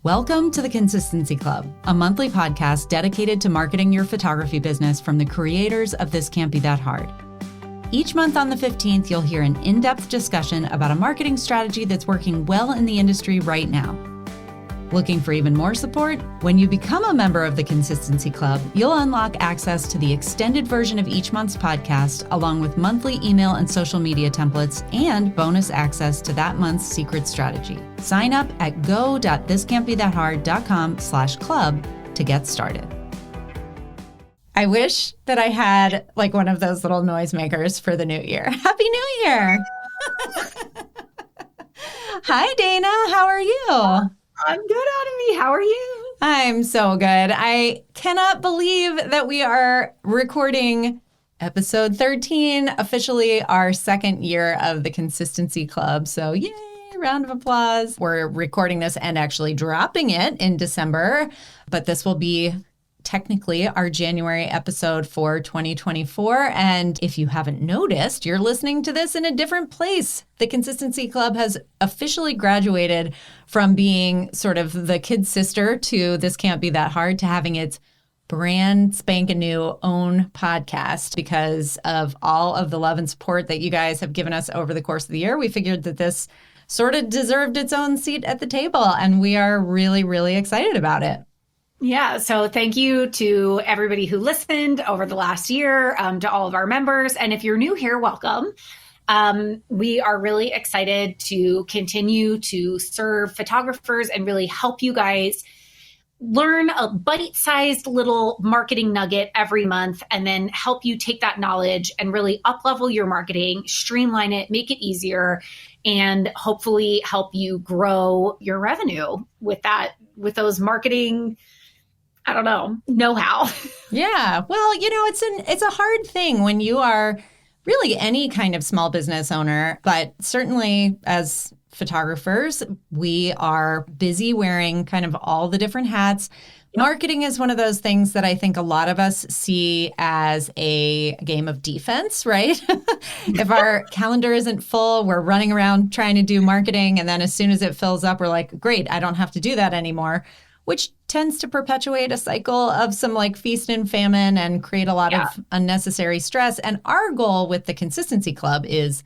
Welcome to the Consistency Club, a monthly podcast dedicated to marketing your photography business from the creators of This Can't Be That Hard. Each month on the 15th, you'll hear an in-depth discussion about a marketing strategy that's working well in the industry right now. Looking for even more support? When you become a member of the Consistency Club, you'll unlock access to the extended version of each month's podcast, along with monthly email and social media templates and bonus access to that month's secret strategy. Sign up at go.thiscan'tbethathard.com/club to get started. I wish that I had like one of those little noisemakers for the new year. Happy New Year! Hi, Dana. How are you? I'm good, Autumn. How are you? I'm so good. I cannot believe that we are recording episode 13, officially our second year of the Consistency Club. So yay, round of applause. We're recording this and actually dropping it in December, but this will be technically our January episode for 2024. And if you haven't noticed, you're listening to this in a different place. The Consistency Club has officially graduated from being sort of the kid sister to This Can't Be That Hard to having its brand spanking new own podcast. Because of all of the love and support that you guys have given us over the course of the year, we figured that this sort of deserved its own seat at the table. And we are really, really excited about it. Yeah. So thank you to everybody who listened over the last year, to all of our members. And if you're new here, welcome. We are really excited to continue to serve photographers and really help you guys learn a bite-sized little marketing nugget every month and then help you take that knowledge and really up-level your marketing, streamline it, make it easier, and hopefully help you grow your revenue with those marketing know-how. Yeah. Well, it's a hard thing when you are really any kind of small business owner, but certainly as photographers, we are busy wearing kind of all the different hats. Yep. Marketing is one of those things that I think a lot of us see as a game of defense, right? If our calendar isn't full, we're running around trying to do marketing. And then as soon as it fills up, we're like, great, I don't have to do that anymore, which tends to perpetuate a cycle of some like feast and famine and create a lot of unnecessary stress. And our goal with the Consistency Club is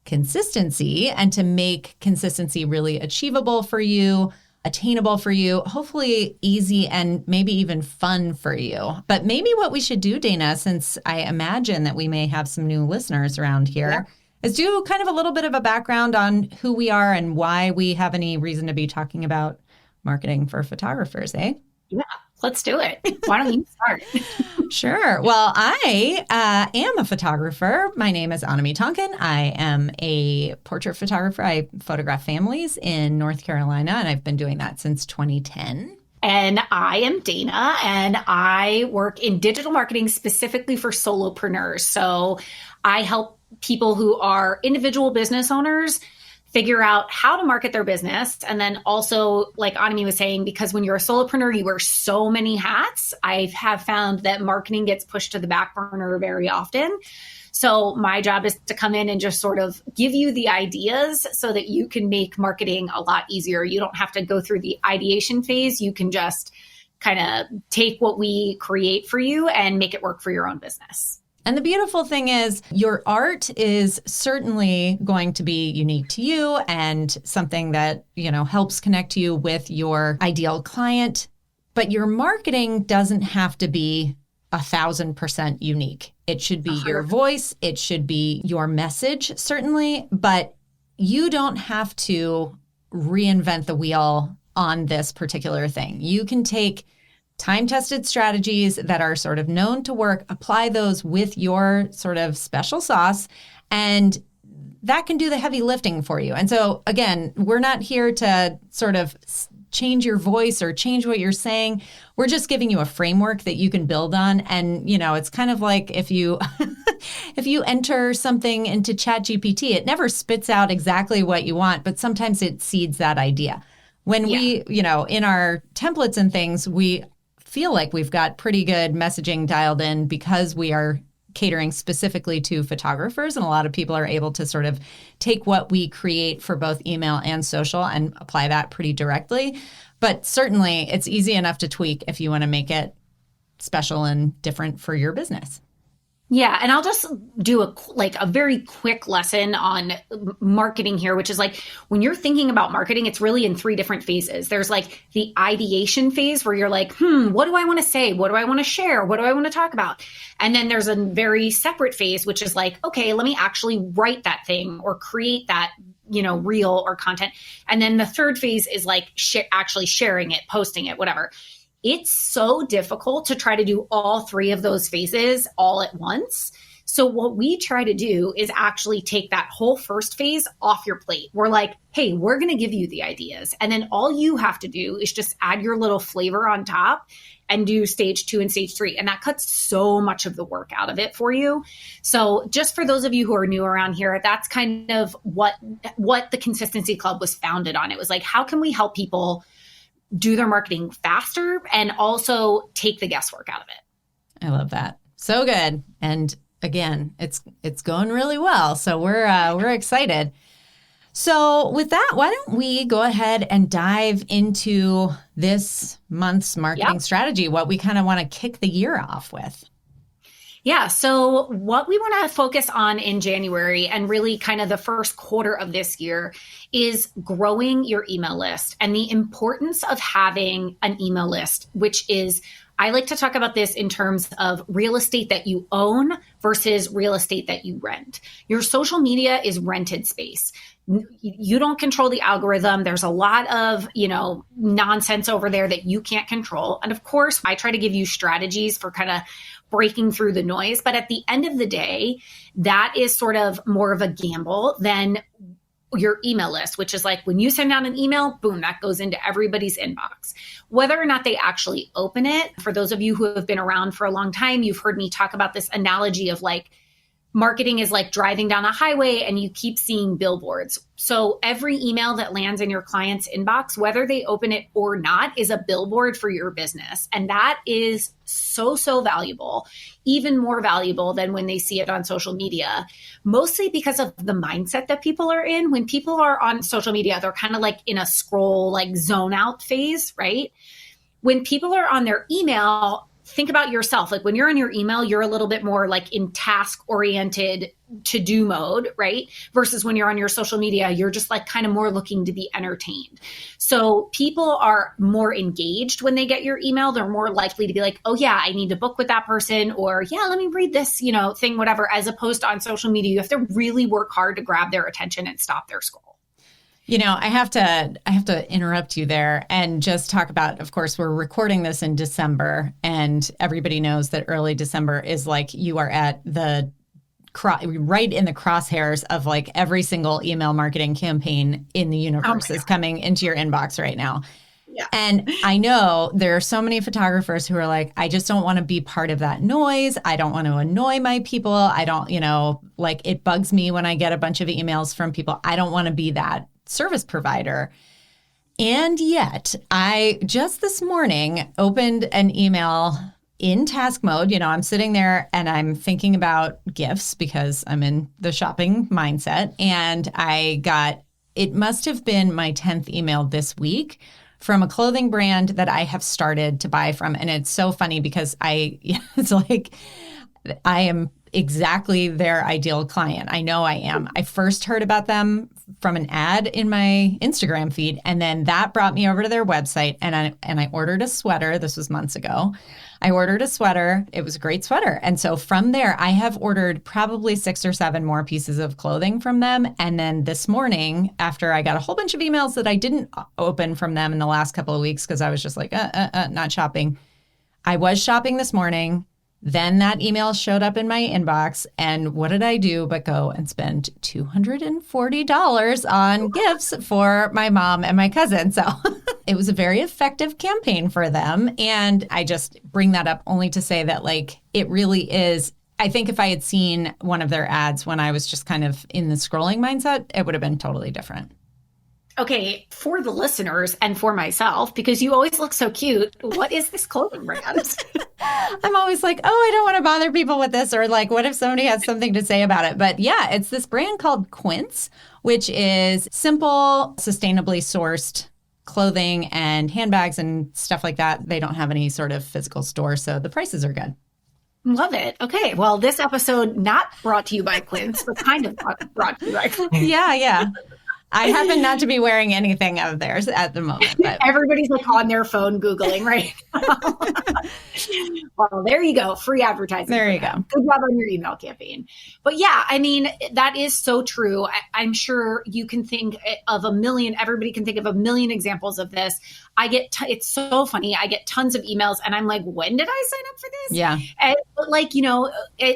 consistency, and to make consistency really achievable for you, attainable for you, hopefully easy and maybe even fun for you. But maybe what we should do, Dana, since I imagine that we may have some new listeners around here, is do kind of a little bit of a background on who we are and why we have any reason to be talking about marketing for photographers, eh? Yeah, let's do it. Why don't you start? Sure. Well, I am a photographer. My name is Anami Tonkin. I am a portrait photographer. I photograph families in North Carolina, and I've been doing that since 2010. And I am Dana, and I work in digital marketing specifically for solopreneurs. So I help people who are individual business owners figure out how to market their business. And then also, like Anami was saying, because when you're a solopreneur, you wear so many hats. I have found that marketing gets pushed to the back burner very often. So my job is to come in and just sort of give you the ideas so that you can make marketing a lot easier. You don't have to go through the ideation phase. You can just kind of take what we create for you and make it work for your own business. And the beautiful thing is your art is certainly going to be unique to you and something that, helps connect you with your ideal client. But your marketing doesn't have to be 1,000% unique. It should be your voice. It should be your message, certainly. But you don't have to reinvent the wheel on this particular thing. You can take time-tested strategies that are sort of known to work, apply those with your sort of special sauce, and that can do the heavy lifting for you. And so, again, we're not here to sort of change your voice or change what you're saying. We're just giving you a framework that you can build on. And, it's kind of like if you if you enter something into ChatGPT, it never spits out exactly what you want, but sometimes it seeds that idea. When we, in our templates and things, we feel like we've got pretty good messaging dialed in because we are catering specifically to photographers. And a lot of people are able to sort of take what we create for both email and social and apply that pretty directly. But certainly it's easy enough to tweak if you want to make it special and different for your business. Yeah. And I'll just do a very quick lesson on marketing here, which is like when you're thinking about marketing, it's really in 3 different phases. There's like the ideation phase where you're like, what do I want to say? What do I want to share? What do I want to talk about? And then there's a very separate phase, which is like, okay, let me actually write that thing or create that, reel or content. And then the third phase is like actually sharing it, posting it, whatever. It's so difficult to try to do all 3 of those phases all at once. So what we try to do is actually take that whole first phase off your plate. We're like, hey, we're going to give you the ideas. And then all you have to do is just add your little flavor on top and do stage 2 and stage 3. And that cuts so much of the work out of it for you. So just for those of you who are new around here, that's kind of what the Consistency Club was founded on. It was like, how can we help people do their marketing faster and also take the guesswork out of it? I love that. So good. And again, it's going really well. So we're excited. So with that, why don't we go ahead and dive into this month's marketing strategy, what we kind of want to kick the year off with. Yeah. So what we want to focus on in January and really kind of the first quarter of this year is growing your email list and the importance of having an email list, which is, I like to talk about this in terms of real estate that you own versus real estate that you rent. Your social media is rented space. You don't control the algorithm. There's a lot of, nonsense over there that you can't control. And of course, I try to give you strategies for kind of breaking through the noise. But at the end of the day, that is sort of more of a gamble than your email list, which is like when you send out an email, boom, that goes into everybody's inbox. Whether or not they actually open it, for those of you who have been around for a long time, you've heard me talk about this analogy of like, marketing is like driving down a highway and you keep seeing billboards. So every email that lands in your client's inbox, whether they open it or not, is a billboard for your business. And that is so, so valuable, even more valuable than when they see it on social media, mostly because of the mindset that people are in. When people are on social media, they're kind of like in a scroll, like zone out phase, right? When people are on their email, think about yourself. Like when you're on your email, you're a little bit more like in task oriented to-do mode, right? Versus when you're on your social media, you're just like kind of more looking to be entertained. So people are more engaged when they get your email. They're more likely to be like, oh yeah, I need to book with that person, or yeah, let me read this, thing, whatever, as opposed to on social media, you have to really work hard to grab their attention and stop their scroll. I have to interrupt you there and just talk about, of course, we're recording this in December, and everybody knows that early December is like you are at the right in the crosshairs of like every single email marketing campaign in the universe is coming into your inbox right now. Yeah. And I know there are so many photographers who are like, I just don't want to be part of that noise. I don't want to annoy my people. I don't, like it bugs me when I get a bunch of emails from people. I don't want to be that service provider. And yet I just this morning opened an email in task mode. I'm sitting there and I'm thinking about gifts because I'm in the shopping mindset. And it must have been my 10th email this week from a clothing brand that I have started to buy from. And it's so funny because it's like I am exactly their ideal client. I know I am. I first heard about them from an ad in my Instagram feed, and then that brought me over to their website, and I ordered a sweater. This was months ago. I ordered a sweater. It was a great sweater. And so from there, I have ordered probably 6 or 7 more pieces of clothing from them. And then this morning, after I got a whole bunch of emails that I didn't open from them in the last couple of weeks because I was just like, not shopping. I was shopping this morning. Then that email showed up in my inbox. And what did I do but go and spend $240 on gifts for my mom and my cousin? So it was a very effective campaign for them. And I just bring that up only to say that like it really is. I think if I had seen one of their ads when I was just kind of in the scrolling mindset, it would have been totally different. Okay, for the listeners and for myself, because you always look so cute, what is this clothing brand? I'm always like, oh, I don't want to bother people with this, or like, what if somebody has something to say about it? But yeah, it's this brand called Quince, which is simple, sustainably sourced clothing and handbags and stuff like that, they don't have any sort of physical store. So the prices are good. Love it. Okay. Well, this episode not brought to you by Quince, but kind of brought to you by Quince. Yeah. I happen not to be wearing anything of theirs at the moment. But everybody's like on their phone Googling right now. Well, there you go. Free advertising. There you go. Good job on your email campaign. But yeah, I mean, that is so true. I'm sure you can think of everybody can think of a million examples of this. It's so funny. I get tons of emails and I'm like, when did I sign up for this? Yeah. But like,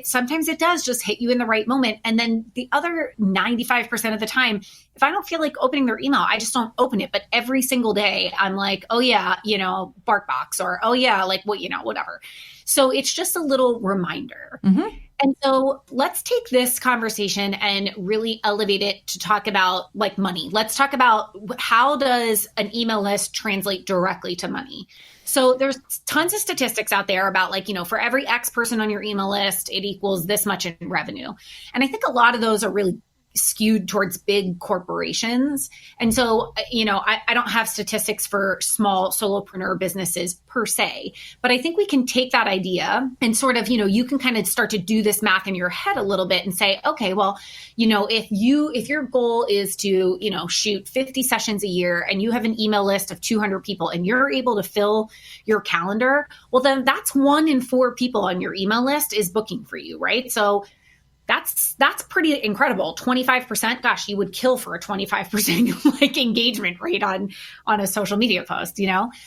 sometimes it does just hit you in the right moment. And then the other 95% of the time, if I don't feel like opening their email, I just don't open it. But every single day I'm like, oh yeah, BarkBox, or oh yeah, like what, whatever. So it's just a little reminder. Mm-hmm. And so let's take this conversation and really elevate it to talk about like money. Let's talk about how does an email list translate directly to money? So there's tons of statistics out there about like, for every X person on your email list, it equals this much in revenue. And I think a lot of those are really skewed towards big corporations. And so, I don't have statistics for small solopreneur businesses per se, but I think we can take that idea and sort of, you can kind of start to do this math in your head a little bit and say, okay, well, if your goal is to, shoot 50 sessions a year and you have an email list of 200 people and you're able to fill your calendar, well, then that's 1 in 4 people on your email list is booking for you, right? So that's pretty incredible. 25%, gosh, you would kill for a 25% like engagement rate on a social media post,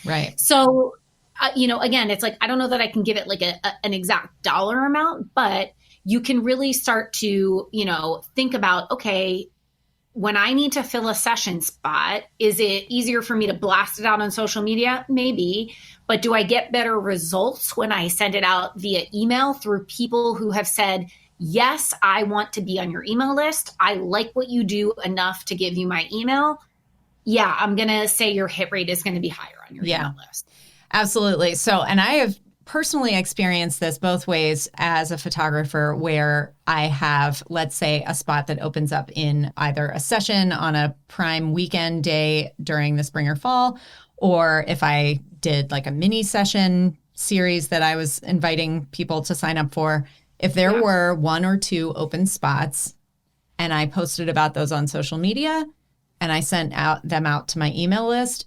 Right. So, again, it's like, I don't know that I can give it like an exact dollar amount, but you can really start to, think about, okay, when I need to fill a session spot, is it easier for me to blast it out on social media? Maybe. But do I get better results when I send it out via email through people who have said, yes, I want to be on your email list. I like what you do enough to give you my email. Yeah, I'm going to say your hit rate is going to be higher on your email list. Absolutely. So, and I have personally experienced this both ways as a photographer, where I have, let's say, a spot that opens up in either a session on a prime weekend day during the spring or fall, or if I did like a mini session series that I was inviting people to sign up for. If there were 1 or 2 open spots and I posted about those on social media and I sent them out to my email list,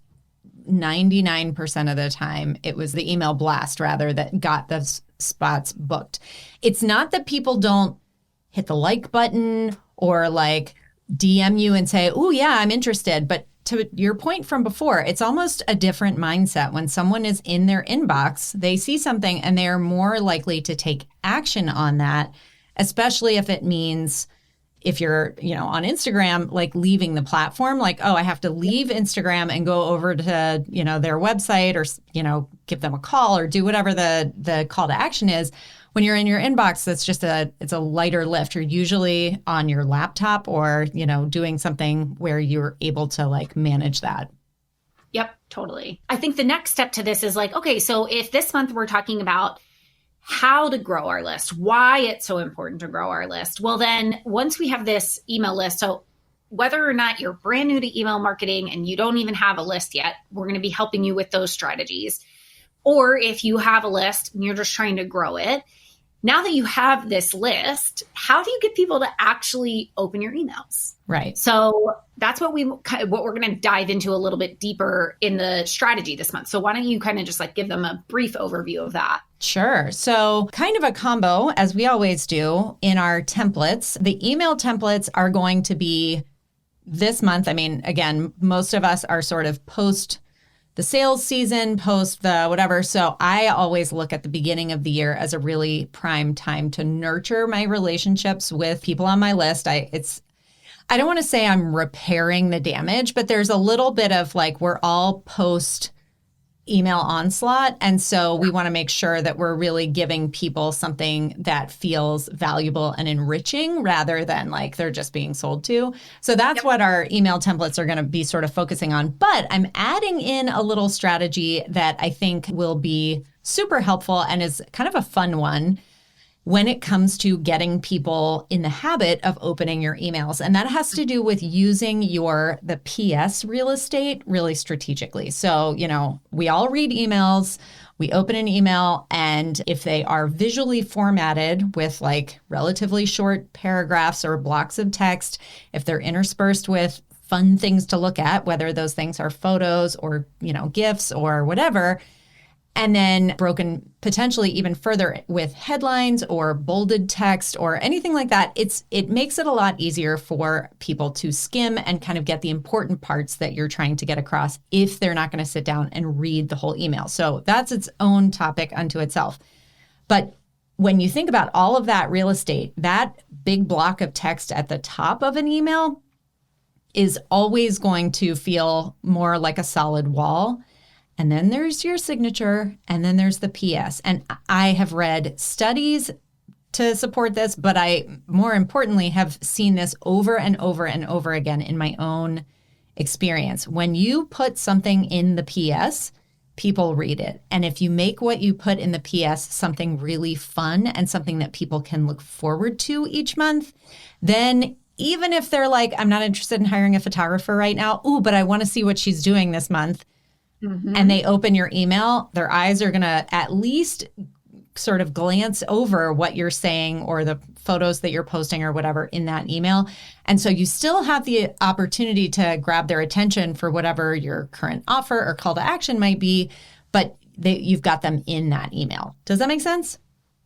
99% of the time, it was the email blast rather that got the spots booked. It's not that people don't hit the like button or like DM you and say, oh yeah, I'm interested. But to your point from before, it's almost a different mindset. When someone is in their inbox, they see something and they're more likely to take action on that, especially if it means, if you're, on Instagram, like leaving the platform, like, oh, I have to leave Instagram and go over to, their website or, give them a call or do whatever the call to action is. When you're in your inbox, it's a lighter lift. You're usually on your laptop or, doing something where you're able to like manage that. Yep, totally. I think the next step to this is like, okay, so if this month we're talking about how to grow our list, why it's so important to grow our list. Well, then once we have this email list, so whether or not you're brand new to email marketing and you don't even have a list yet, we're going to be helping you with those strategies. Or if you have a list and you're just trying to grow it, now that you have this list, how do you get people to actually open your emails? Right. So that's what we're going to dive into a little bit deeper in the strategy this month. So why don't you kind of just like give them a brief overview of that? Sure. So kind of a combo, as we always do in our templates. The email templates are going to be this month. I mean, again, most of us are sort of post the sales season, post the whatever. So I always look at the beginning of the year as a really prime time to nurture my relationships with people on my list. I don't want to say I'm repairing the damage, but there's a little bit of like, we're all post email onslaught. And so we want to make sure that we're really giving people something that feels valuable and enriching rather than like they're just being sold to. So that's what our email templates are going to be sort of focusing on. But I'm adding in a little strategy that I think will be super helpful and is kind of a fun one. when it comes to getting people in the habit of opening your emails. And that has to do with using the PS real estate really strategically. So, we all read emails, we open an email, and if they are visually formatted with like relatively short paragraphs or blocks of text, if they're interspersed with fun things to look at, whether those things are photos or, GIFs or whatever, and then broken potentially even further with headlines or bolded text or anything like that, it makes it a lot easier for people to skim and kind of get the important parts that you're trying to get across if they're not going to sit down and read the whole email. So that's its own topic unto itself. But when you think about all of that real estate, that big block of text at the top of an email is always going to feel more like a solid wall. And then there's your signature, and then there's the PS. And I have read studies to support this, but I, more importantly, have seen this over and over and over again in my own experience. When you put something in the PS, people read it. And if you make what you put in the PS something really fun and something that people can look forward to each month, then even if they're like, I'm not interested in hiring a photographer right now, but I want to see what she's doing this month, and they open your email, their eyes are going to at least sort of glance over what you're saying or the photos that you're posting or whatever in that email. And so you still have the opportunity to grab their attention for whatever your current offer or call to action might be, but you've got them in that email. Does that make sense?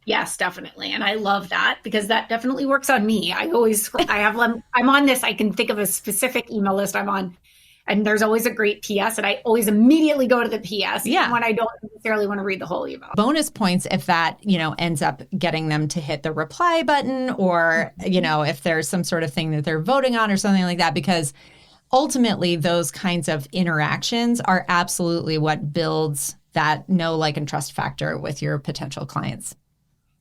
Yes, definitely. And I love that because that definitely works on me. I'm on this, I can think of a specific email list I'm on. And there's always a great PS, and I always immediately go to the PS when I don't necessarily want to read the whole email. Bonus points if that, ends up getting them to hit the reply button or, if there's some sort of thing that they're voting on or something like that, because ultimately those kinds of interactions are absolutely what builds that know, like, and trust factor with your potential clients.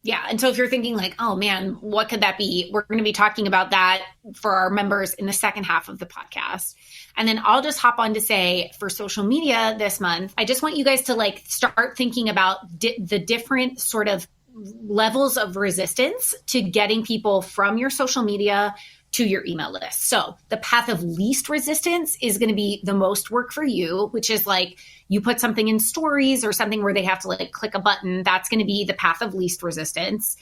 Yeah. And so if you're thinking like, oh man, what could that be? We're going to be talking about that for our members in the second half of the podcast. And then I'll just hop on to say for social media this month, I just want you guys to start thinking about the different sort of levels of resistance to getting people from your social media to your email list. So the path of least resistance is going to be the most work for you, which is like you put something in stories or something where they have to click a button. That's going to be the path of least resistance.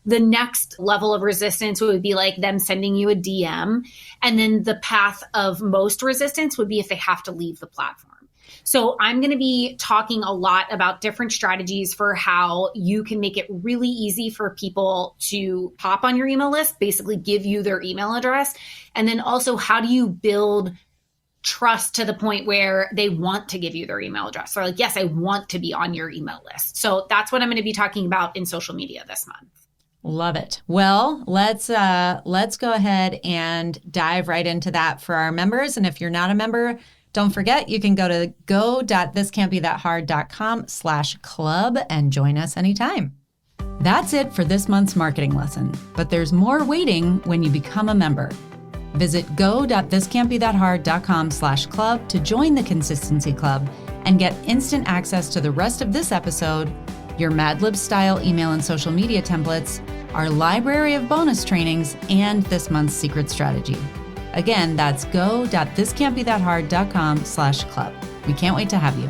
The next level of resistance would be like them sending you a DM. And then the path of most resistance would be if they have to leave the platform. So I'm going to be talking a lot about different strategies for how you can make it really easy for people to hop on your email list, basically give you their email address. And then also, how do you build trust to the point where they want to give you their email address? They're like, yes, I want to be on your email list. So that's what I'm going to be talking about in social media this month. Love it. Well, let's go ahead and dive right into that for our members. And if you're not a member, don't forget, you can go to go.thiscan'tbethathard.com/club and join us anytime. That's it for this month's marketing lesson, but there's more waiting when you become a member. Visit go.thiscan'tbethathard.com/club to join the Consistency Club and get instant access to the rest of this episode, your Mad Lib style email and social media templates, our library of bonus trainings, and this month's secret strategy. Again, that's go.thiscan'tbethathard.com/club. We can't wait to have you.